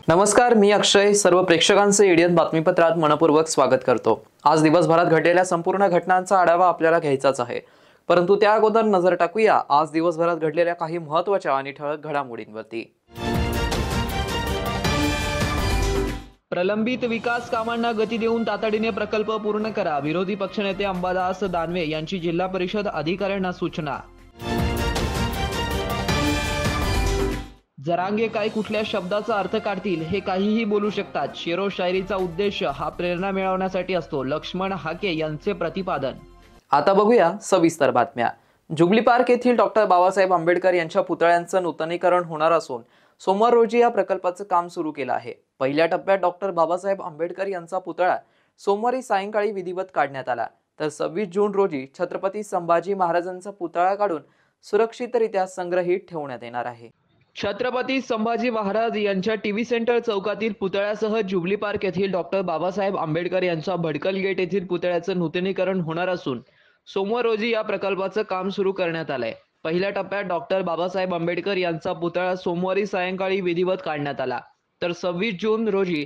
नमस्कार, मी अक्षय. सर्व प्रेक्षकांचे एडियन बातमीपत्रात मनपूर्वक स्वागत करतो. आज दिवसभरात घडलेल्या संपूर्ण घटनांचा आढावा आपल्याला घ्यायचाच आहे, परंतु त्या अगोदर नजर टाकूया आज दिवसभरात घडलेल्या काही महत्त्वाच्या आणि ठळक घडामोडींवरती. प्रलंबित विकास कामांना गती देऊन तातडीने प्रकल्प पूर्ण करा. विरोधी पक्षनेते अंबादास दानवे यांची जिल्हा परिषद अधिकाऱ्यांना सूचना. जरांगे काय कुठल्या शब्दाचा अर्थ काढतील हे काहीही बोलू शकतात. शेरो शायरीचा उद्देश हा प्रेरणा मिळवण्यासाठी असतो. लक्ष्मण हाके यांचे प्रतिपादन. आता बघूया सविस्तर बातम्या. जुबली पार्क येथील डॉक्टर बाबासाहेब आंबेडकर यांच्या पुतळ्यांचं नूतनीकरण होणार असून सोमवार रोजी या प्रकल्पाचं काम सुरू केलं आहे. पहिल्या टप्प्यात डॉक्टर बाबासाहेब आंबेडकर यांचा पुतळा सोमवारी सायंकाळी विधिवत काढण्यात आला, तर 26 जून रोजी छत्रपती संभाजी महाराजांचा पुतळा काढून सुरक्षितरित्या संग्रहित ठेवण्यात येणार आहे. छत्रपती संभाजी महाराज यांच्या टीव्ही सेंटर चौकातील पुतळ्यासह जुबली पार्क येथील डॉक्टर बाबासाहेब आंबेडकर यांच्या भडकल गेट येथील पुतळ्याचं नूतनीकरण होणार असून सोमवार रोजी या प्रकल्पाचं काम सुरू करण्यात आलंय. पहिल्या टप्प्यात डॉक्टर बाबासाहेब आंबेडकर यांचा पुतळा सोमवारी सायंकाळी विधिवत काढण्यात आला, तर 26 जून रोजी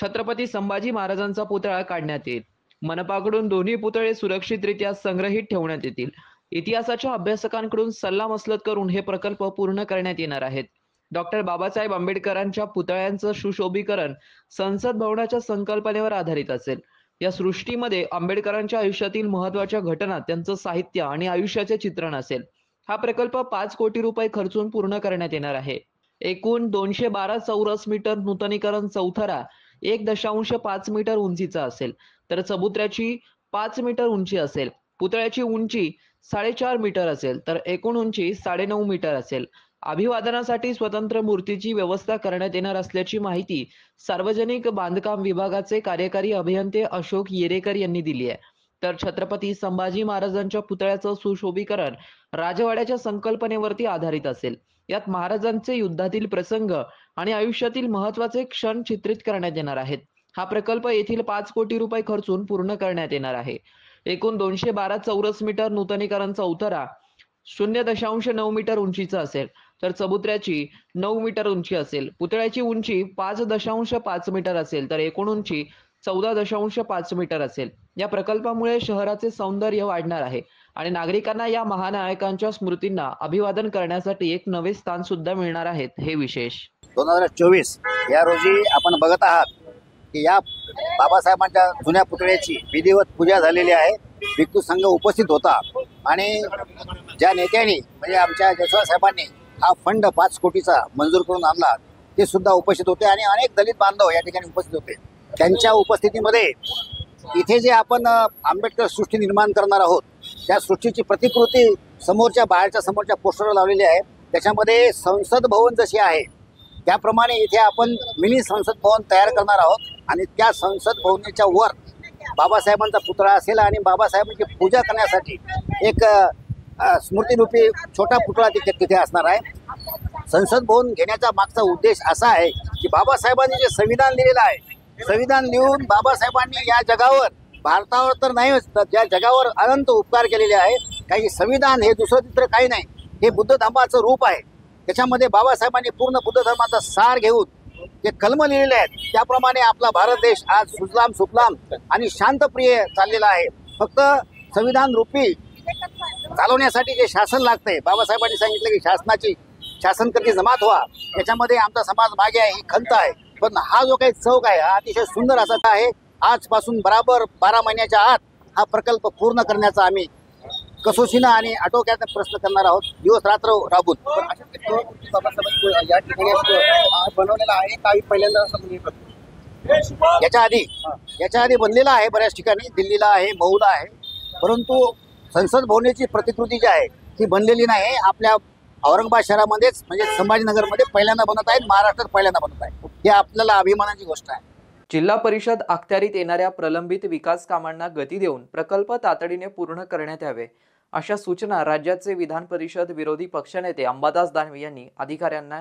छत्रपती संभाजी महाराजांचा पुतळा काढण्यात येईल. मनपाकडून दोन्ही पुतळे सुरक्षितरित्या संग्रहित ठेवण्यात येतील. इतिहासाच्या अभ्यासकांकडून सल्लामसलत करून हे प्रकल्प पूर्ण करण्यात येणार आहेत. डॉक्टर बाबासाहेब आंबेडकरांच्या पुतळ्यांचं सुशोभीकरण संसद भवनाच्या संकल्पनेवर आधारित असेल. या सृष्टीमध्ये आंबेडकरांच्या आयुष्यातील महत्त्वाच्या घटना, त्यांचं साहित्य आणि आयुष्याचे चित्रण असेल. हा प्रकल्प 5 कोटी रुपये खर्चून पूर्ण करण्यात येणार आहे. एकूण 212 चौरस मीटर नूतनीकरण चौथरा 1.5 मीटर उंचीचा असेल, तर चबुतऱ्याची 5 मीटर उंची असेल. पुतळ्याची उंची 4.5 मीटर असेल, तर एकूण उंची 9.5 मीटर असेल. अभिवादनासाठी स्वतंत्र मूर्तीची व्यवस्था करण्यात येणार असल्याची माहिती सार्वजनिक बांधकाम विभागाचे कार्यकारी अभियंते अशोक येरेकर यांनी दिली आहे. तर छत्रपती संभाजी महाराजांच्या पुतळ्याचं सुशोभीकरण राजवाड्याच्या संकल्पनेवरती आधारित असेल. यात महाराजांचे युद्धातील प्रसंग आणि आयुष्यातील महत्त्वाचे क्षण चित्रित करण्यात येणार आहेत. हा प्रकल्प येथील 5 कोटी रुपये खर्चून पूर्ण करण्यात येणार आहे. एकूण 212 चौरस मीटर नूतनीकरण चौथरा 0.9 मीटर उंचीचा असेल, तर चबुतऱ्याची 9 मीटर उंची असेल. पुतळ्याची उंची 5.5 मीटर असेल, तर एकूण उंची 14.5 मीटर असेल. या प्रकल्पामुळे शहराचे सौंदर्य वाढणार आहे आणि नागरिकांना या महानायकांच्या स्मृतींना अभिवादन करण्यासाठी एक नवे स्थान सुद्धा मिळणार आहे. हे विशेष 2024 या रोजी आपण बघत आहात की या बाबासाहेबांच्या जुन्या पुतळ्याची विधिवत पूजा झालेली आहे. भिक्खू संघ उपस्थित होता आणि ज्या नेत्यांनी म्हणजे आमच्या जयस्वाल साहेबांनी हा फंड 5 कोटीचा मंजूर करून आणला ते सुद्धा उपस्थित होते आणि अनेक दलित बांधव या ठिकाणी उपस्थित होते. त्यांच्या उपस्थितीमध्ये इथे जे आपण आंबेडकर सृष्टी निर्माण करणार आहोत त्या सृष्टीची प्रतिकृती समोरच्या पोस्टरवर लावलेली आहे. त्याच्यामध्ये संसद भवन जशी आहे त्याप्रमाणे इथे आपण मिनी संसद भवन तयार करणार आहोत आणि त्या संसद भवनाच्या वर बाबासाहेबांचा पुतळा असेल आणि बाबासाहेबांची पूजा करण्यासाठी एक स्मृतीरूपी छोटा पुतळा तिथे असणार आहे. संसद भवन घेण्याचा मागचा उद्देश असा आहे की बाबासाहेबांनी जे संविधान लिहिलेलं आहे, संविधान लिहून बाबासाहेबांनी या जगावर, भारतावर तर नाहीच, या जगावर अनंत उपकार केलेले आहे. काही संविधान हे दुसरं तिसरं काही नाही, हे बुद्ध धर्माचं रूप आहे. त्याच्यामध्ये बाबासाहेबांनी पूर्ण बुद्ध धर्माचा सार घेऊन जे कलम लिहिलेले आहेत त्याप्रमाणे आपला भारत देश आज सुजलाम सुफलाम आणि शांतप्रिय चाललेला आहे. फक्त संविधान रूपी चालवण्यासाठी जे शासन लागतंय, बाबासाहेबांनी सांगितलं की शासनकर्ती जमात व्हा, याच्यामध्ये आमचा समाज मागे आहे, ही खंत आहे. पण हा जो काही चौक आहे हा अतिशय सुंदर असा आहे. आजपासून बराबर 12 महिन्याच्या आत हा प्रकल्प पूर्ण करण्याचा आम्ही कसोशीनं आणि आटोक्यात प्रश्न करणार आहोत, दिवस रात्र राबून. या ठिकाणी बनवलेला आहे काही पहिल्यांदा याच्या आधी बनलेला आहे, बऱ्याच ठिकाणी दिल्लीला आहे, मऊला आहे, परंतु संसद भवनाची प्रतिकृती जी आहे ती बनलेली नाही. आपल्या औरंगाबाद शहरामध्येच म्हणजे संभाजीनगरमध्ये पहिल्यांदा बनत आहेत, महाराष्ट्रात पहिल्यांदा बनत आहे. ही आपल्याला अभिमानाची गोष्ट आहे. जिल्हा परिषद अखत्यारीत येणाऱ्या प्रलंबित विकास कामांना गती देऊन प्रकल्प तातडीने पूर्ण करण्यात यावे अशा सूचना राज्याचे विधान परिषद विरोधी पक्षनेते अंबादास दानवे यांनी अधिकाऱ्यांना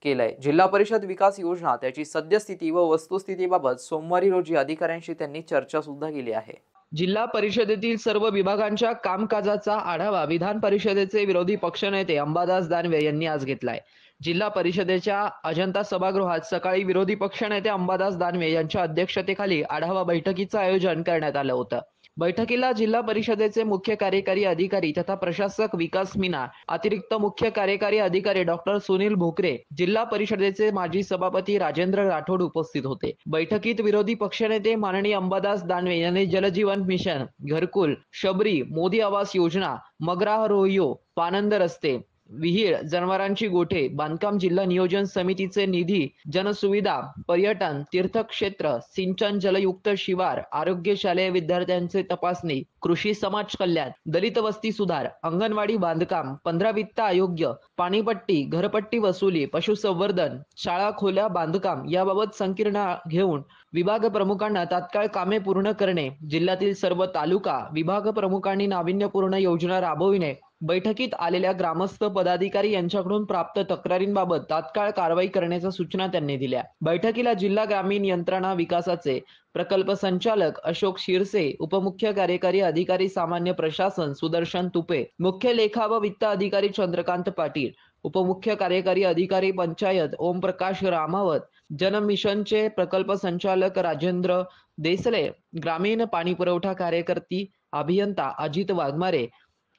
केलंय। जिल्हा परिषद विकास योजना त्याची सद्यस्थिती व वस्तुस्थितीबाबत सोमवारी रोजी अधिकाऱ्यांशी त्यांनी चर्चा सुद्धा केली आहे। जिल्हा परिषदेतील सर्व विभागांच्या कामकाजाचा आढावा विधान परिषदेचे विरोधी पक्षनेते अंबादास दानवे यांनी आज घेतलाय। जिल्हा परिषदेच्या अजंता सभागृहात सकाळी विरोधी पक्षनेते अंबादास दानवे यांच्या अध्यक्षतेखाली आढावा बैठकीचं आयोजन करण्यात आलं होतं। बैठकीला जिल्हा परिषदेचे मुख्य कार्यकारी अधिकारी तथा प्रशासक विकास मीना, अतिरिक्त मुख्य कार्यकारी अधिकारी डॉक्टर सुनील भोकरे, जिल्हा परिषदेचे माजी सभापती राजेंद्र राठोड उपस्थित होते। बैठकीत विरोधी पक्षनेते माननीय अंबादास दानवे यांनी जलजीवन मिशन, घरकुल, शबरी, मोदी आवास योजना, मगरा रोहियो, पानंद रस्ते, विहीर, जनावरांची गोठे, बांधकाम जिल्हा नियोजन समितीचे निधी, जनसुविधा, पर्यटन, तीर्थक्षेत्र, सिंचन जलयुक्त शिवार, आरोग्य शालेय विद्यार्थ्यांचे तपासणी, कृषी समाज कल्याण, दलित वस्ती सुधार, अंगणवाडी बांधकाम, 15 वित्त आयोग्य, पाणीपट्टी, घरपट्टी वसुली, पशुसंवर्धन, शाळा खोल्या बांधकाम याबाबत संकीर्ण घेऊन विभाग प्रमुखांना तात्काळ कामे पूर्ण करणे, जिल्ह्यातील सर्व तालुका विभाग प्रमुखांनी नाविन्यपूर्ण योजना राबविणे, बैठकीत आलेल्या ग्रामस्थ पदाधिकारी यांच्याकडून प्राप्त तक्रारींबाबत तात्काळ कारवाई करण्याच्या सूचना त्यांनी दिल्या। बैठकीला जिल्हा ग्रामीण यंत्रणा विकासाचे प्रकल्प संचालक अशोक शिरसे, उपमुख्य कार्यकारी अधिकारी सामान्य प्रशासन सुदर्शन तुपे, मुख्य लेखा व वित्त अधिकारी चंद्रकांत पाटील, उपमुख्य कार्यकारी अधिकारी पंचायत ओमप्रकाश रामावत, जन मिशनचे प्रकल्प संचालक राजेंद्र देसले, ग्रामीण पाणी पुरवठा कार्यकर्ती अभियंता अजित वाघमारे,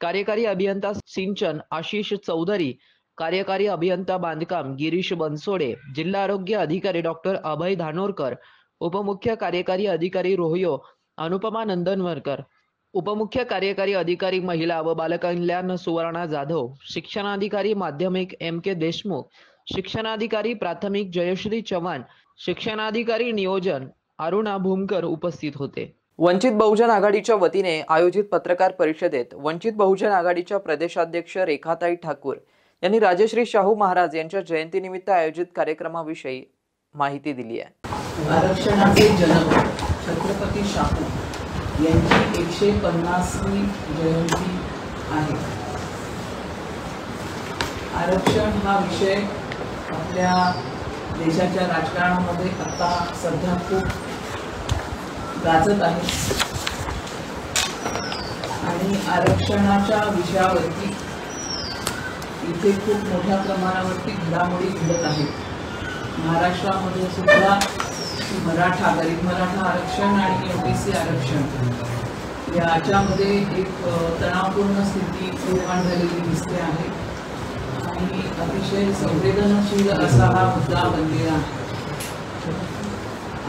कार्यकारी अभियंता सिंचन आशिष चौधरी, कार्यकारी अभियंता बांधकाम गिरीश बनसोडे, जिल्हा आरोग्य अधिकारी डॉक्टर अभय धानोरकर, उपमुख्य कार्यकारी अधिकारी रोहियो अनुपमा नंदनवरकर, उपमुख्य कार्यकारी अधिकारी महिला व बालकल्याण सुवर्णा जाधव, शिक्षणाधिकारी माध्यमिक MK देशमुख, शिक्षणाधिकारी प्राथमिक जयश्री चव्हाण, शिक्षणाधिकारी नियोजन अरुणा भूमकर उपस्थित होते। वंचित बहुजन आघाडीच्या वतीने आयोजित पत्रकार परिषदेत वंचित बहुजन आघाडीच्या प्रदेशाध्यक्ष रेखाताई ठाकूर यांनी राजश्री शाहू महाराज यांच्या जयंतीनिमित्त आयोजित कार्यक्रमाविषयी माहिती दिली आहे। आरक्षणाचे जनक छत्रपती शाहू यांची 150वी जयंती आहे। आरक्षण हा विषय आपल्या देशाच्या राजकारणामध्ये आता सध्या खूप गाजत आहे आणि आरक्षणाच्या विषयावरती इथे खूप मोठ्या प्रमाणावरती घडामोडी घडत आहेत। महाराष्ट्रामध्ये सुद्धा मराठा, गरीब मराठा आरक्षण आणि OBC आरक्षण याच्यामध्ये एक तणावपूर्ण स्थिती निर्माण झालेली दिसते आहे आणि अतिशय संवेदनशील असा हा मुद्दा बनलेला आहे।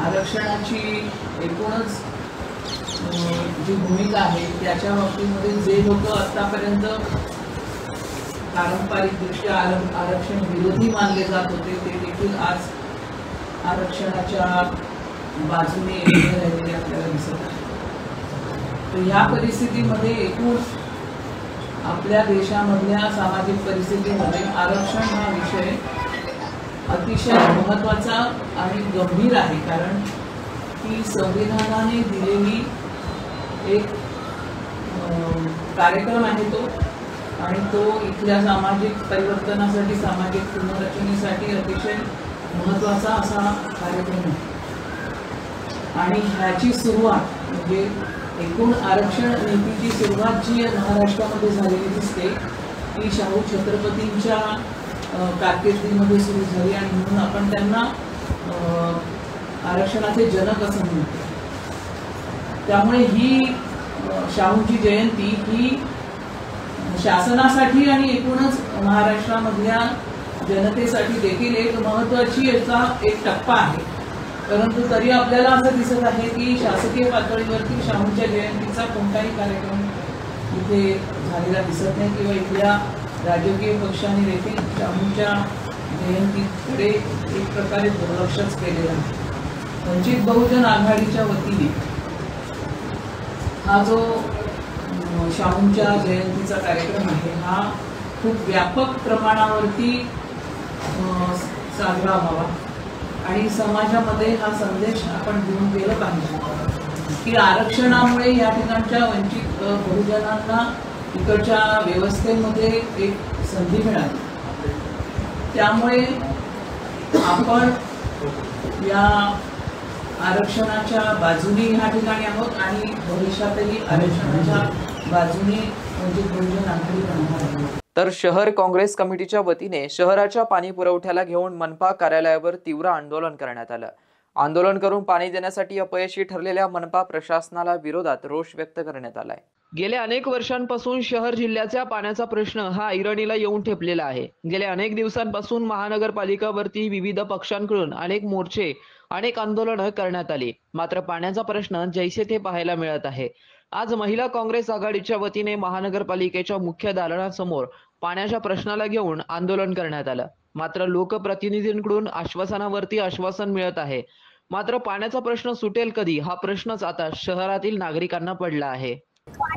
आरक्षणाची एकूणच जी भूमिका आहे त्याच्या बाबतीमध्ये जे लोक आतापर्यंत पारंपरिकदृष्ट्या आरक्षण विरोधी मानले जात होते ते देखील आज आरक्षणाच्या बाजूने उभे राहिलेले आपल्याला दिसत आहे। तर ह्या परिस्थितीमध्ये एकूण आपल्या देशामधल्या सामाजिक परिस्थितीमध्ये आरक्षण हा विषय अतिशय महत्त्वाचा आणि गंभीर आहे, कारण ही संविधानाने दिलेली एक कार्यक्रम आहे तो, आणि तो इथल्या सामाजिक परिवर्तनासाठी, सामाजिक पुनर्रचनेसाठी अतिशय महत्त्वाचा असा कार्यक्रम आहे। आणि ह्याची सुरुवात म्हणजे एकूण आरक्षण नीतीची सुरुवात जी महाराष्ट्रामध्ये झालेली दिसते ती शाहू छत्रपतींच्या कारकिर्दीमध्ये सुरू झाली आणि म्हणून आपण त्यांना आरक्षणाचे जनक असं म्हणतो। त्यामुळे ही शाहूंची जयंती ही शासनासाठी आणि एकूणच महाराष्ट्रामधल्या जनतेसाठी देखील एक महत्त्वाची याचा एक टप्पा आहे। परंतु तरी आपल्याला असं दिसत आहे की शासकीय पातळीवरती शाहूंच्या जयंतीचा कोणताही कार्यक्रम इथे झालेला दिसत नाही किंवा इथल्या राजकीय पक्षांनी देखील शाहूंच्या जयंतीकडे एक प्रकारे दुर्लक्षच केलेलं आहे। वंचित बहुजन आघाडीच्या वतीने हा जो शाहूंच्या जयंतीचा कार्यक्रम आहे हा खूप व्यापक प्रमाणावरती साजरा व्हावा आणि समाजामध्ये हा संदेश आपण देऊन गेलं पाहिजे की आरक्षणामुळे या ठिकाणच्या वंचित बहुजनांना इकडच्या व्यवस्थेमध्ये एक संधी मिळाली. त्यामुळे आपण या आरक्षणाच्या बाजूने ह्या ठिकाणी आहोत आणि भविष्यातही आरक्षणाच्या बाजूने वंचित बहुजन आघाडी राहणार आहोत. तर शहर काँग्रेस कमिटीच्या वतीने शहराच्या पाणी पुरवठ्याला घेऊन मनपा कार्यालयावर तीव्र आंदोलन करण्यात आलं. आंदोलन करून पाणी देण्यासाठी अपयशी ठरलेल्या मनपा प्रशासनाला विरोधात रोष व्यक्त करण्यात आलाय. गेल्या अनेक वर्षांपासून शहर जिल्ह्याचा पाण्याचा प्रश्न हा ऐरणीला येऊन ठेपलेला आहे. गेल्या अनेक दिवसांपासून महानगरपालिकावरती विविध पक्षांकडून अनेक मोर्चे, अनेक आंदोलनं करण्यात आली. मात्र पाण्याचा प्रश्न जैसे ते पाहायला मिळत आहे. आज महिला काँग्रेस आघाडीच्या वतीने महानगरपालिकेच्या मुख्य दालनासमोर पाण्याच्या प्रश्नाला घेऊन आंदोलन करण्यात आलं. मात्र लोकप्रतिनिधींकडून आश्वासनावरती आश्वासन मिळत आहे. मात्र पाण्याचा प्रश्न सुटेल कधी हा प्रश्नच आता शहरातील नागरिकांना पडला आहे.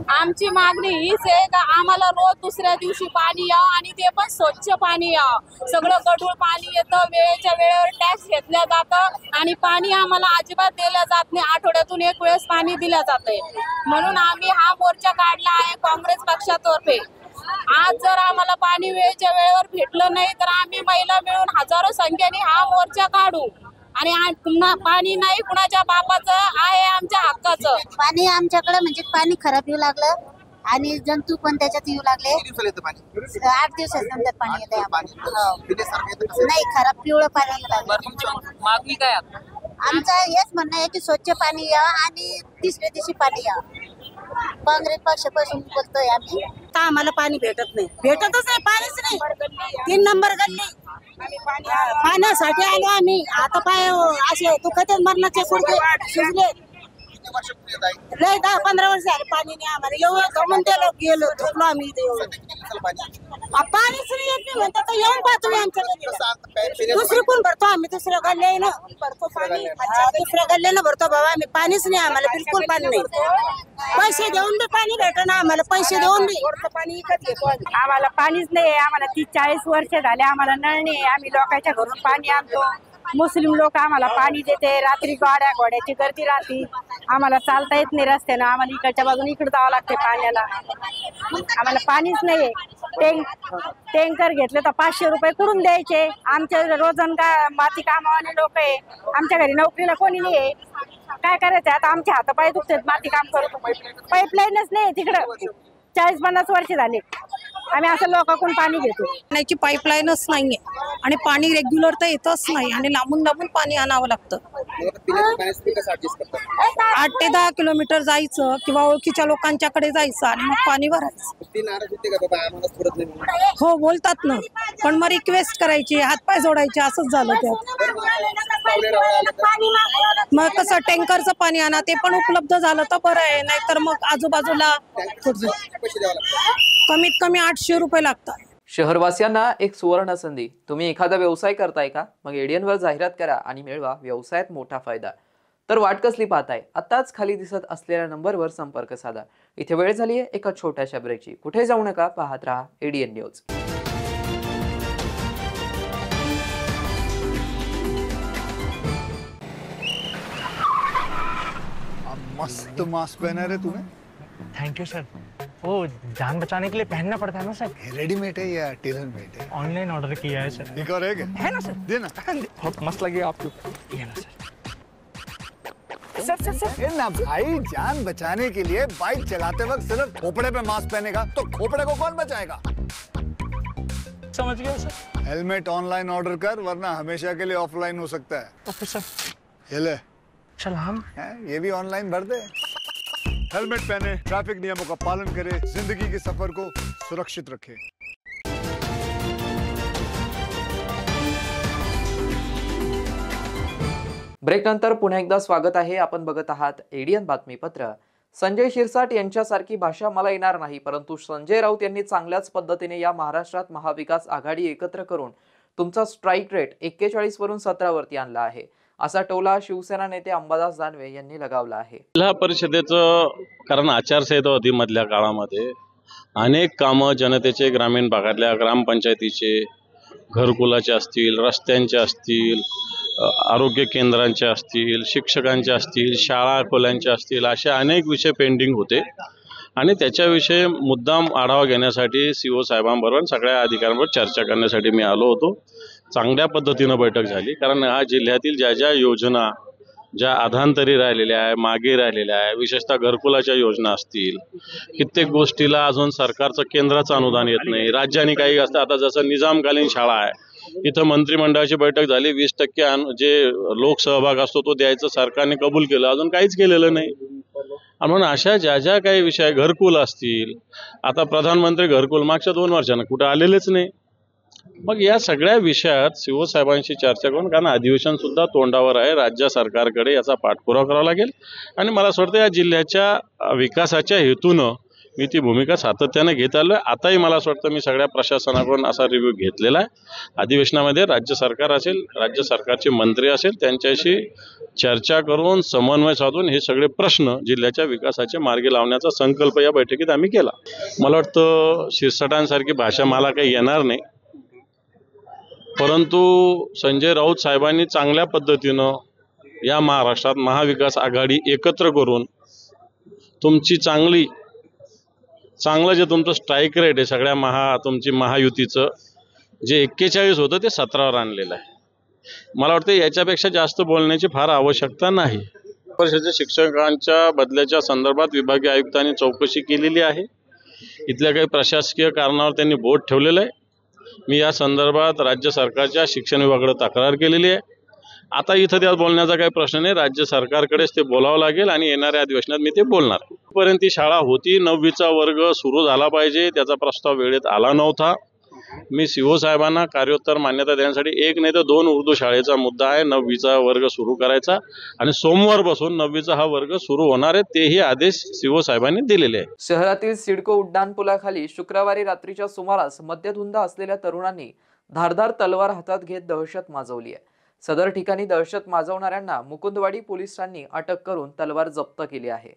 आमची मागणी हीच आहे का आम्हाला रोज दुसऱ्या दिवशी पाणी यावं आणि ते पण स्वच्छ पाणी यावं. सगळं गढूळ पाणी येतं, वेळेच्या वेळेवर टॅक्स घेतल्या जातं आणि पाणी आम्हाला अजिबात दिलं जात नाही. आठवड्यातून एक वेळेस पाणी दिलं जातंय. म्हणून आम्ही हा मोर्चा काढला आहे काँग्रेस पक्षातर्फे. आज जर आम्हाला पाणी वेळेच्या वेळेवर भेटलं नाही तर आम्ही महिला मिळून हजारो संख्येने हा मोर्चा काढू आणि पाणी नाही कुणाच्या बापाचं आहे, आमच्या हक्काचं. पाणी आमच्याकडे म्हणजे पाणी खराब येऊ लागलं आणि जंतू पण त्याच्यात येऊ लागले. 8 दिवसानंतर पाणी येते. नाही, खराब पिवळं पाणी येऊ लागलं. मागणी काय आमचं हेच म्हणणं आहे की स्वच्छ पाणी यावं आणि तिसऱ्या दिवशी पाणी यावं. काँग्रेस पक्षापासून बोलतोय आम्ही. आम्हाला पाणी भेटत नाही, भेटतच नाही, पाणीच नाही. 3 नंबर गल्ली पाण्यासाठी आलो आम्ही. आता पाय असे दुखत मरणाचे कुडके शिजले. लय 10-15 वर्ष झाले पाणी नाही आम्हाला. एवढं गमन गेलो झोपलो आम्ही. पाणीच नाही येत नाही म्हणतात. येऊन पाहतो आमच्याकडे. दुसरी कोण भरतो आम्ही? दुसऱ्या गल्ल्यानं भरतो पाणी. दुसऱ्या गल्ल्यानं भरतो बाबा आम्ही. पाणीच नाही आम्हाला, बिलकुल पाणी नाही. पैसे देऊन बी पाणी भेटना आम्हाला. पैसे देऊन बी पाणी विकत घेतो आम्हाला. पाणीच नाही. आम्हाला 30-40 वर्ष झाले आम्हाला नळ नाही. आम्ही लोकांच्या घरून पाणी आणतो. मुस्लिम लोक आम्हाला पाणी देते. रात्री घोड्याची गर्दी राहते. आम्हाला चालता येत नाही रस्त्यानं. आम्हाला इकडच्या बाजून इकडे जावं लागते पाण्याला. आम्हाला पाणीच नाहीये. टँकर घेतले तर 500 रुपये कुठून द्यायचे? आमच्या रोजंदार माती कामावाले लोक आहे. आमच्या घरी नोकरीला कोणी नाही आहे. काय करायचं आता? आमचे हातपाय दुखतात माती काम करतो. पाईपलाईनच नाही तिकडं. 40-50 वर्ष झाले आम्ही असं लोकांकडून पाणी घेतो. पाण्याची पाईपलाईनच नाहीये आणि पाणी रेग्युलर तर येतच नाही आणि लांबून लांबून पाणी आणावं लागतं. 8 ते 10 किलोमीटर जायचं किंवा ओळखीच्या लोकांच्याकडे जायचं आणि मग पाणी भरायचं. हो बोलतात ना, पण मग रिक्वेस्ट करायची, हातपाय जोडायचे, असंच झालं त्यात. मग कसं टँकरचं पाणी आणा, ते पण उपलब्ध झालं तर बरं आहे. नाहीतर मग आजूबाजूला कमीत कमी 800 रुपये लागतात. शहरवासियांना एक सुवर्ण संधी. तुम्ही एखादा व्यवसाय करताय का? मग एडियनवर जाहिरात करा आणि मिळवा व्यवसायात मोठा फायदा. तर वाट कसली पाहताय? आताच खाली दिसत असलेल्या नंबरवर संपर्क साधा. इथे वेळ झाली आहे एका छोट्याशा ब्रेकची. कुठे जाऊ नका, पाहत राहा एडीएन न्यूज. मस्त मास्क पहना रे तूने. Thank you sir. वो जान बचाने के लिए पहनना पड़ता है ना सर. रेडीमेड है या टेलर मेड है? ऑनलाइन ऑर्डर किया है सर. एक और है ना सर. देना. बहुत मस्त लगे आपको. ये ना सर. सर ना भाई, जान बचाने के लिए बाइक चलाते वक्त सिर्फ खोपड़े पे मास्क पहनेगा तो खोपड़े को कौन बचाएगा? समझ गया सर. हेलमेट ऑनलाइन ऑर्डर कर, वरना हमेशा के लिए ऑफलाइन हो सकता है. Okay sir. ये ले. चल हम ये भी ऑनलाइन भर दे. हेलमेट पहने, ट्रैफिक नियमों का पालन करे, जिंदगी के सफर को सुरक्षित रखे. ब्रेक नंतर पुन्हा एकदा स्वागत आहे. आपण बघत आहात एडीएन बातमीपत्र. संजय शिरसाट यांच्यासारखी भाषा मला येणार नाही, परंतु संजय राऊत यांनी चांगल्याच पद्धतीने या महाराष्ट्रात महाविकास आघाडी एकत्र करून तुमचा स्ट्राईक रेट 41 वरून 17 वरती आणला आहे, असा टोला शिवसेना नेते अंबादास दानवे यांनी लगावला आहे. जिल्हा परिषदेचं कारण आचारसंहिता होती मधल्या काळामध्ये. अनेक कामं जनतेचे, ग्रामीण भागातल्या ग्रामपंचायतीचे, घरकुलाचे असतील, रस्त्यांचे असतील, आरोग्य केंद्रांचे असतील, शिक्षकांचे असतील, शाळा खोल्यांचे असतील, असे अनेक विषय पेंडिंग होते आणि त्याच्याविषयी मुद्दाम आढावा घेण्यासाठी CO साहेबांबरोबर सगळ्या अधिकाऱ्यांबरोबर चर्चा करण्यासाठी मी आलो होतो. चांगल्या पद्धतीनं बैठक झाली, कारण हा जिल्ह्यातील ज्या ज्या योजना ज्या अधांतरी राहिलेल्या आहे, मागे राहिलेल्या आहे, विशेषतः घरकुलाच्या योजना असतील, कित्येक गोष्टीला अजून सरकारचं केंद्राचं अनुदान येत नाही, राज्याने काही असतं. आता जसं निजामकालीन शाळा आहे, इथं मंत्रिमंडळाची बैठक झाली, 20% जे लोकसहभाग असतो तो द्यायचं सरकारने कबूल केलं, अजून काहीच केलेलं नाही. म्हणून अशा ज्या ज्या काही विषय, घरकुल असतील, आता प्रधानमंत्री घरकुल मागच्या 2 वर्षांना कुठं आलेलेच नाही. मग या सगळ्या विषयात CO साहेबांशी चर्चा करून, कारण अधिवेशन सुद्धा तोंडावर आहे, राज्य सरकारकडे याचा पाठपुरावा करावा लागेल आणि मला असं वाटतं या जिल्ह्याच्या विकासाच्या हेतूनं मी ती भूमिका सातत्याने घेत आलो आहे. आताही मला असं वाटतं मी सगळ्या प्रशासनाकडून असा रिव्ह्यू घेतलेला आहे. अधिवेशनामध्ये राज्य सरकार असेल, राज्य सरकारचे मंत्री असेल, त्यांच्याशी चर्चा करून समन्वय साधून हे सगळे प्रश्न जिल्ह्याच्या विकासाचे मार्गी लावण्याचा संकल्प या बैठकीत आम्ही केला. मला वाटतं शिरसाटांसारखी भाषा मला काही येणार नाही, परंतु संजय राऊत साहेबांनी चांगल्या पद्धतीनं या महाराष्ट्रात महाविकास आघाडी एकत्र करून तुमची चांगलं जे तुमचं स्ट्राईक रेट आहे सगळ्या तुमची महायुतीचं जे 41 होतं ते 17वर आणलेलं आहे. मला वाटतं याच्यापेक्षा जास्त बोलण्याची फार आवश्यकता नाही. परिषदेच्या शिक्षकांच्या बदल्याच्या संदर्भात विभागीय आयुक्तांनी चौकशी केलेली आहे. इथल्या काही प्रशासकीय कारणावर त्यांनी बोट ठेवलेलं आहे. मी या संदर्भात राज्य सरकारच्या शिक्षण विभागाकडे तक्रार केलेली आहे. आता इथं त्यात बोलण्याचा काही प्रश्न नाही, राज्य सरकारकडेच ते बोलावं लागेल आणि येणाऱ्या अधिवेशनात मी ते बोलणार. पर्यंत ती शाळा होती, 9वीचा वर्ग सुरू झाला पाहिजे, त्याचा प्रस्ताव वेळेत आला नव्हता. मी CO साहेबांना कार्योत्तर मान्यता देण्यासाठी 1 नाही तर 2 उर्दू शाळेचा मुद्दा आहे, 9वीचा वर्ग सुरू करायचा आणि सोमवारपासून 9वीचा हा वर्ग सुरू होणार आहे, तेही आदेश CO साहेबांनी दिलेले आहे. शहरातील सिडको उड्डाणपुलाखाली शुक्रवारी रात्रीच्या सुमारास मद्यधुंद असलेल्या तरुणांनी धारदार तलवार हातात घेत दहशत माजवली आहे. सदर ठिकाणी दहशत माजवणाऱ्यांना मुकुंदवाडी पोलिसांनी अटक करून तलवार जप्त केली आहे.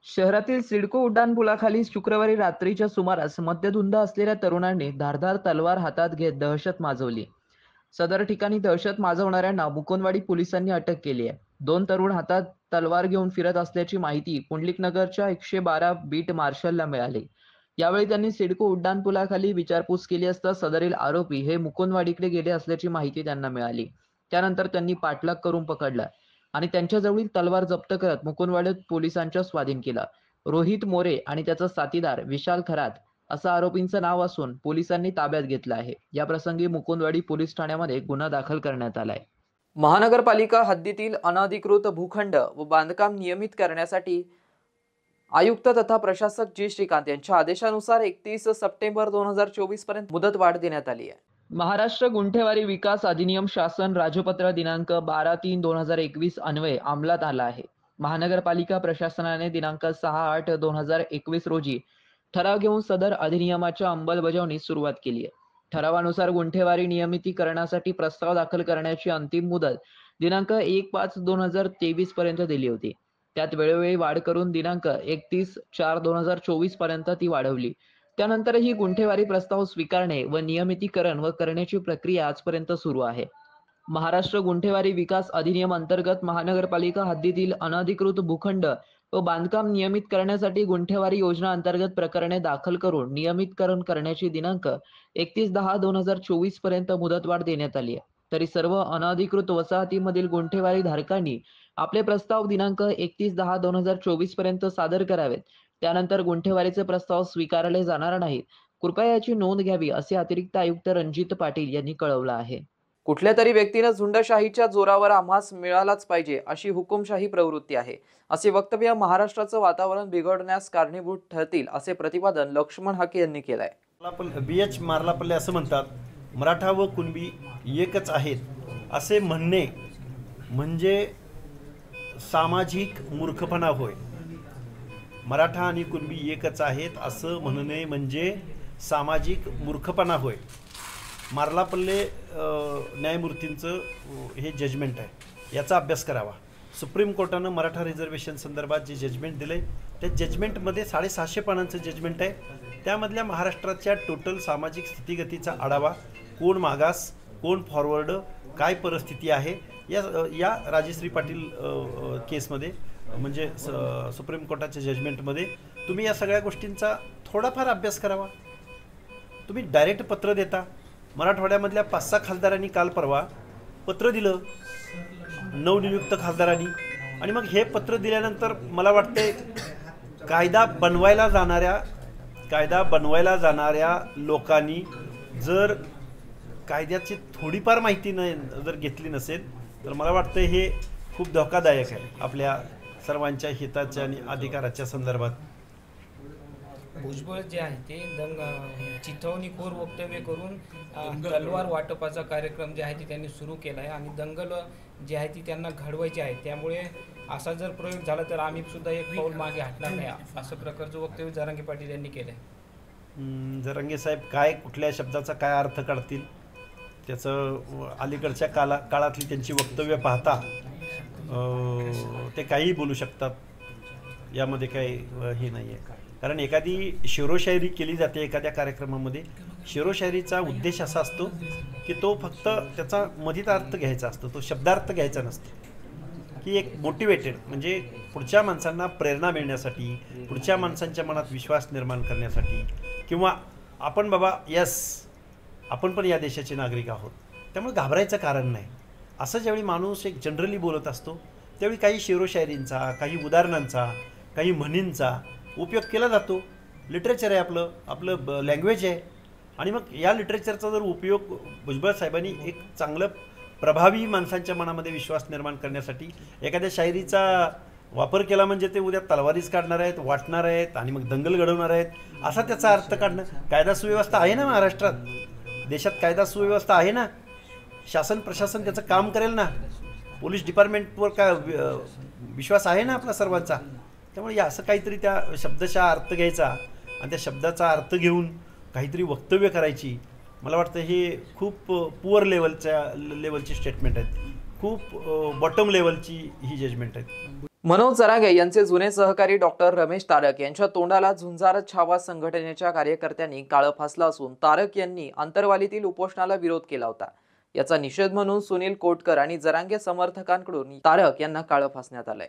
शहरातील सिडको उड्डाणपुलाखाली शुक्रवारी रात्रीच्या सुमारास मद्यधुंद असलेल्या तरुणांनी धारदार तलवार हातात घेत दहशत माजवली. सदर ठिकाणी दहशत माजवणाऱ्यांना मुकुंदवाडी पोलिसांनी अटक केली आहे. 2 तरुण हातात तलवार घेऊन फिरत असल्याची माहिती पुंडलिकनगरच्या 112 बीट मार्शलला मिळाली. यावेळी त्यांनी सिडको उड्डाणपुलाखाली विचारपूस केली असता सदरील आरोपी हे मुकुंदवाडीकडे गेले असल्याची माहिती त्यांना मिळाली. त्यानंतर त्यांनी पाठलाग करून पकडला आणि त्यांच्याजवळील तलवार जप्त करत मुकुंदवाडी पोलिसांच्या स्वाधीन केला. रोहित मोरे आणि त्याचा साथीदार विशाल खरात असं आरोपींचं नाव असून पोलिसांनी ताब्यात घेतलं आहे. या प्रसंगी मुकुंदवाडी पोलीस ठाण्यामध्ये गुन्हा दाखल करण्यात आलाय. महानगरपालिका हद्दीतील अनधिकृत भूखंड व बांधकाम नियमित करण्यासाठी आयुक्त तथा प्रशासक G. श्रीकांत यांच्या आदेशानुसार 31 सप्टेंबर 2024 पर्यंत मुदतवाढ देण्यात आली आहे. महाराष्ट्र गुंठेवारी विकास अधिनियम शासन राजपत्र दिनांक 12/3/2021 अन्वये अंमलात आला आहे. महानगरपालिका प्रशासनाने दिनांक 6/8/2021 रोजी ठराव घेऊन सदर अधिनियमाच्या अंमलबजावणीस सुरुवात केली आहे. ठरावानुसार गुंठेवारी नियमितीकरणासाठी प्रस्ताव दाखल करण्याची अंतिम मुदत दिनांक 1/5/2023 पर्यंत दिली होती. त्यात वेळोवेळी वाढ करून दिनांक 31/4/2024 पर्यंत ती वाढवली. त्यानंतरही गुंठेवारी प्रस्ताव स्वीकारणे व नियमितीकरण व करण्याची प्रक्रिया आजपर्यंत सुरू आहे. महाराष्ट्र गुंठेवारी विकास अधिनियम अंतर्गत महानगरपालिका हद्दीतील अनधिकृत भूखंड व बांधकाम नियमित करण्यासाठी गुंठेवारी योजना अंतर्गत प्रकरणे दाखल करून नियमितकरण करण्याची दिनांक 31/10/2024 पर्यंत मुदतवाढ देण्यात आली आहे. तरी सर्व अनधिकृत वसाहतीमधील गुंठेवारी धारकांनी आपले प्रस्ताव दिनांक 31/10/2024 पर्यंत सादर करावेत. त्यानंतर गुंठेवारीचे प्रस्ताव स्वीकारले जाणार नाहीत. कृपया याची नोंद घ्यावी असे अतिरिक्त आयुक्त रणजित पाटील यांनी कळवलं आहे. कुठल्या तरी व्यक्तीने झुंडशाहीच्या जोरावर आम्हास मिळालाच पाहिजे अशी हुकुमशाही प्रवृत्ती आहे असे वक्तव्य महाराष्ट्राचं वातावरण बिघडण्यास कारणीभूत ठरतील असे प्रतिपादन लक्ष्मण हाके यांनी केलं आहे. BH मारलापल्ले असं म्हणतात, मराठा व कुणबी एकच आहेत असे म्हणणे म्हणजे सामाजिक मूर्खपणा होय. मराठा आणि कुणबी एकच आहेत असं म्हणणे म्हणजे सामाजिक मूर्खपणा होय. मार्लापल्ले न्यायमूर्तींचं हे जजमेंट आहे, याचा अभ्यास करावा. सुप्रीम कोर्टानं मराठा रिझर्वेशन संदर्भात जे जजमेंट दिले त्या जजमेंटमध्ये 650 पानांचं जजमेंट आहे. त्यामधल्या महाराष्ट्राच्या टोटल सामाजिक स्थितीगतीचा आढावा, कोण मागास कोण फॉरवर्ड काय परिस्थिती आहे या राजश्री पाटील केसमध्ये, म्हणजे सुप्रीम कोर्टाच्या जजमेंटमध्ये तुम्ही या सगळ्या गोष्टींचा थोडाफार अभ्यास करावा. तुम्ही डायरेक्ट पत्र देता. मराठवाड्यामधल्या 5-6 खासदारांनी काल परवा पत्र दिलं, नवनियुक्त खासदारांनी, आणि मग हे पत्र दिल्यानंतर मला वाटते कायदा बनवायला जाणाऱ्या लोकांनी जर कायद्याची थोडीफार माहिती जर घेतली नसेल तर मला वाटतं हे खूप धोकादायक आहे आपल्या सर्वांच्या हिताच्या आणि अधिकाराच्या संदर्भात. भुजबळ जे आहे ते चिथावणीखोर वक्तव्य करून तलवार वाटपाचा कार्यक्रम जे आहे ते त्यांनी सुरू केला आहे आणि दंगल जी आहे ती त्यांना घडवायची आहे. त्यामुळे असा जर प्रयोग झाला तर आम्ही सुद्धा एक पाऊल मागे हटणार नाही, असं प्रकारचं वक्तव्य जरांगे पाटील यांनी केलं आहे. जरांगे साहेब काय कुठल्या शब्दाचा काय अर्थ काढतील त्याचं अलीकडच्या काळातली त्यांची वक्तव्य पाहता ते काहीही बोलू शकतात, यामध्ये काही हे नाही आहे. कारण एखादी शेरोशायरी केली जाते एखाद्या कार्यक्रमामध्ये, शेरोशायरीचा उद्देश असा असतो की तो फक्त त्याचा मधित अर्थ घ्यायचा असतो, तो शब्दार्थ घ्यायचा नसतो, की एक मोटिवेटेड म्हणजे पुढच्या माणसांना प्रेरणा मिळण्यासाठी, पुढच्या माणसांच्या मनात विश्वास निर्माण करण्यासाठी, किंवा आपण बाबा यस आपण पण या देशाचे नागरिक आहोत त्यामुळे घाबरायचं कारण नाही, असं ज्यावेळी माणूस एक जनरली बोलत असतो त्यावेळी काही शेरोशायरींचा, काही उदाहरणांचा, काही म्हणींचा उपयोग केला जातो. लिटरेचर आहे आपलं लँग्वेज आहे, आणि मग या लिटरेचरचा जर उपयोग भुजबळ साहेबांनी एक चांगलं प्रभावी माणसांच्या मनामध्ये विश्वास निर्माण करण्यासाठी एखाद्या शायरीचा वापर केला म्हणजे ते उद्या तलवारीच काढणार आहेत, वाटणार आहेत आणि मग दंगल घडवणार आहेत, असा त्याचा अर्थ काढणं. कायदा सुव्यवस्था आहे ना महाराष्ट्रात, देशात कायदा सुव्यवस्था आहे ना, शासन प्रशासन त्याचं काम करेल ना, पोलीस डिपार्टमेंटवर काय विश्वास आहे ना आपला सर्वांचा. त्यामुळे या असं काहीतरी त्या शब्दशः अर्थ घ्यायचा आणि त्या शब्दाचा अर्थ घेऊन काहीतरी वक्तव्य करायची, मला वाटतं हे खूप पुअर लेवलची स्टेटमेंट आहेत, खूप बॉटम लेवलची ही जजमेंट आहेत. मनोज जरांगे यांचे जुने सहकारी डॉक्टर रमेश तारक यांच्या तोंडाला झुंजार छावा संघटनेच्या कार्यकर्त्यांनी काळं फासलं असून तारक यांनी आंतरवालीतील उपोषणाला विरोध केला होता. याचा निषेध म्हणून सुनील कोटकर आणि जरांगे समर्थकांकडून तारक यांना काळं फासण्यात आलंय.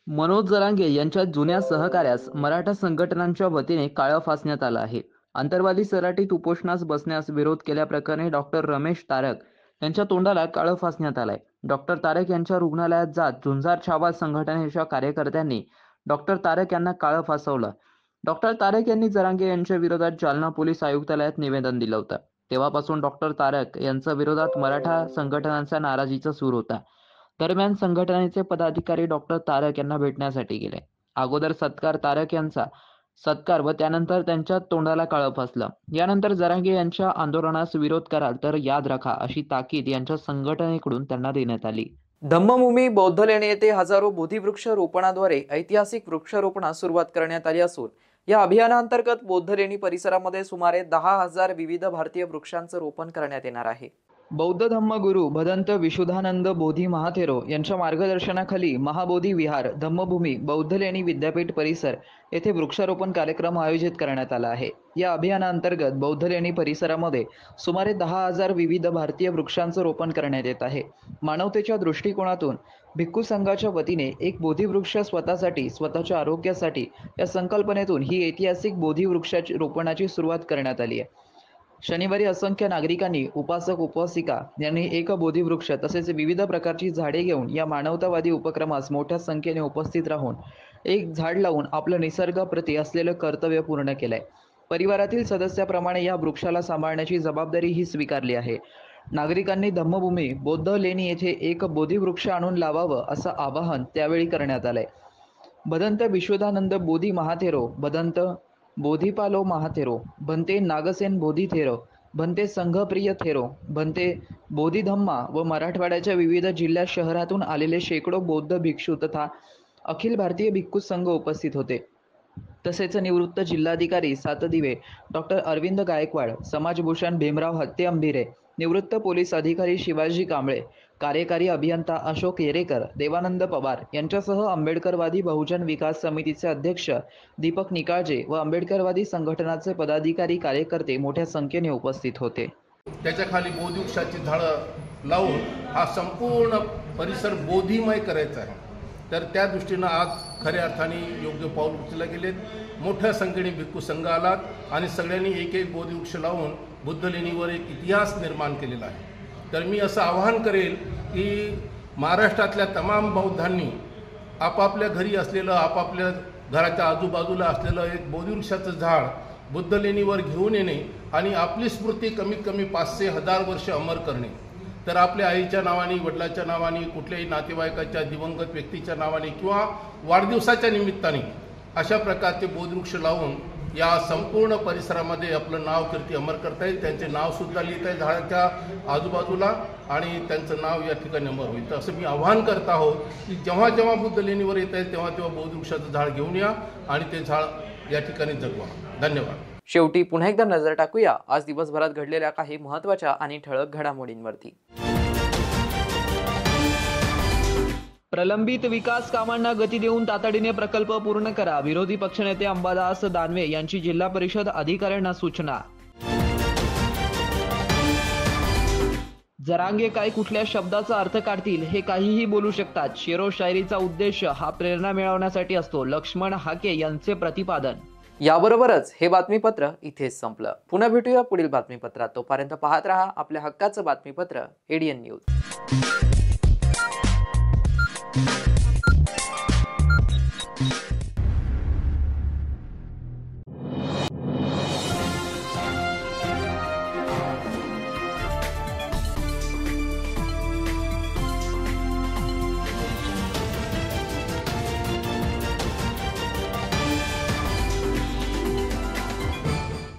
मनोज जरांगे यांच्या जुन्या सहकाऱ्यास मराठा संघटनांच्या वतीने काळं फासण्यात आलं आहे. आंतरवाली सराटीत उपोषणास बसण्यास विरोध केल्याप्रकरणी डॉक्टर रमेश तारक यांच्या तोंडाला काळं फासण्यात आलंय. डॉक्टर तारक यांच्या रुग्णालयात जात झुंजार छावा संघटनेच्या कार्यकर्त्यांनी डॉक्टर तारक यांना काळं फासवलं. डॉक्टर तारक यांनी जरांगे यांच्या विरोधात जालना पोलीस आयुक्तालयात निवेदन दिलं होतं. तेव्हापासून डॉक्टर तारक यांच्या विरोधात मराठा संघटनांचा नाराजीचा सूर होता. दरम्यान संघटनेचे पदाधिकारी डॉक्टर तारक यांना भेटण्यासाठी गेले. अगोदर तारक यांचा सत्कार व त्यानंतर त्यांच्या तोंडाला काळं फासलं. यानंतर जरांगे यांच्या आंदोलनास विरोध कराल तर याद राखा अशी ताकीद यांच्या संघटनेकडून त्यांना देण्यात आली. धम्मभूमी बौद्ध लेणी येथे हजारो बोधिवृक्ष रोपणाद्वारे ऐतिहासिक वृक्षारोपणास सुरुवात करण्यात आली असून या अभियानांतर्गत बौद्ध लेणी परिसरामध्ये सुमारे 10,000 विविध भारतीय वृक्षांचं रोपण करण्यात येणार आहे. बौद्ध धम्मगुरू भदंत विशुद्धानंद बोधी महाथेरो यांच्या मार्गदर्शनाखाली महाबोधी विहार धम्मभूमी बौद्ध लेणी विद्यापीठ परिसर येथे वृक्षारोपण कार्यक्रम आयोजित करण्यात आला आहे. या अभियानांतर्गत बौद्ध लेणी परिसरामध्ये सुमारे 10,000 विविध भारतीय वृक्षांचं रोपण करण्यात येत आहे. मानवतेच्या दृष्टिकोनातून भिक्खू संघाच्या वतीने एक बोधिवृक्ष स्वतःसाठी स्वतःच्या आरोग्यासाठी या संकल्पनेतून ही ऐतिहासिक बोधिवृक्षाची रोपणाची सुरुवात करण्यात आली आहे. शनिवारी असंख्य नागरिकांनी उपासक उपासिका यांनी एक बोधिवृक्ष तसेच विविध प्रकारची झाडे घेऊन या मानवतावादी उपक्रमास मोठ्या संख्येने उपस्थित राहून एक झाड लावून आपलं निसर्गाप्रती असलेलं कर्तव्य पूर्ण केलंय. परिवारातील सदस्याप्रमाणे या वृक्षाला सांभाळण्याची जबाबदारी ही स्वीकारली आहे. नागरिकांनी धम्मभूमी बौद्ध लेणी येथे एक बोधिवृक्ष आणून लावावं असं आवाहन त्यावेळी करण्यात आलंय. भदंत विश्वदानंद बोधी महाथेरो भदंत बोधिपालो महाथेरो भंते नागसेन बोधी थेरो भंते संघप्रिय थेरो भंते बोधिधम्मा व मराठवाड्याच्या विविध जिल्ह्यात शहरातून आलेले शेकडो बौद्ध भिक्षू तथा अखिल भारतीय भिक्खू संघ उपस्थित होते. तसेच निवृत्त जिल्हाधिकारी सातदिवे डॉक्टर अरविंद गायकवाड, समाजभूषण भीमराव हत्ते अंभिरे, निवृत्त पोलीस अधिकारी शिवाजी कांबळे, कार्यकारी अभियंता अशोक येरेकर, देवानंद पवार यांच्यासह आंबेडकरवादी बहुजन विकास समितीचे अध्यक्ष दीपक निकाळजे व आंबेडकरवादी संघटनाचे पदाधिकारी कार्यकर्ते मोठ्या संख्येने उपस्थित होते. त्याच्या खाली बोधिवृक्षाची झाडं लावून हा संपूर्ण परिसर बोधीमय करायचा आहे. तर त्या दृष्टीनं आज खऱ्या अर्थाने योग्य पाऊल उचलले गेलेत. मोठ्या संख्येने भिक्खू संघ आलात आणि सगळ्यांनी एक एक बोधिवृक्ष लावून बुद्ध लेणीवर एक इतिहास निर्माण केलेला आहे. तर मी असं आवाहन करेल की महाराष्ट्रातल्या तमाम बौद्धांनी आपापल्या घरी असलेलं, आपापल्या घराच्या आजूबाजूला असलेलं एक बोधिवृक्षाचं झाड बुद्ध लेणीवर घेऊन येणे आणि आपली स्मृती कमीत कमी 500,000 वर्ष अमर करणे. तर आपल्या आईच्या नावाने, वडिलाच्या नावाने, कुठल्याही नातेवाईकाच्या दिवंगत व्यक्तीच्या नावाने किंवा वाढदिवसाच्या निमित्ताने अशा प्रकारचे बोधिवृक्ष लावून या संपूर्ण परिसरामध्ये आपलं नाव कीर्ती अमर करता येईल. त्यांचे नावसुद्धा लिहिता येईल झाडाच्या आजूबाजूला आणि त्यांचं नाव या ठिकाणी अमर होईल. तर असं मी आवाहन करत आहोत की जेव्हा जेव्हा बुद्ध लेणीवर येत आहे तेव्हा तेव्हा बोधिवृक्षाचं झाड घेऊन या आणि ते झाड या ठिकाणी जगवा. धन्यवाद. शेवटी पुन्हा एकदा नजर टाकूया आज दिवसभरात घडलेल्या काही महत्त्वाच्या आणि ठळक घडामोडींवरती. प्रलंबित विकास कामांना गती देऊन तातडीने प्रकल्प पूर्ण करा. विरोधी पक्षनेते अंबादास दानवे यांची जिल्हा परिषद अधिकाऱ्यांना सूचना. जरांगे काय कुठल्या शब्दाचा अर्थ काढतील हे काहीही बोलू शकतात. शेरो शायरीचा उद्देश हा प्रेरणा मिळवण्यासाठी असतो. लक्ष्मण हाके यांचे प्रतिपादन. याबरोबरच हे बातमीपत्र इथेच संपलं. पुन्हा भेटूया पुढील बातमीपत्रात. तोपर्यंत पाहत रहा आपल्या हक्काचं बातमीपत्र ADN न्यूज.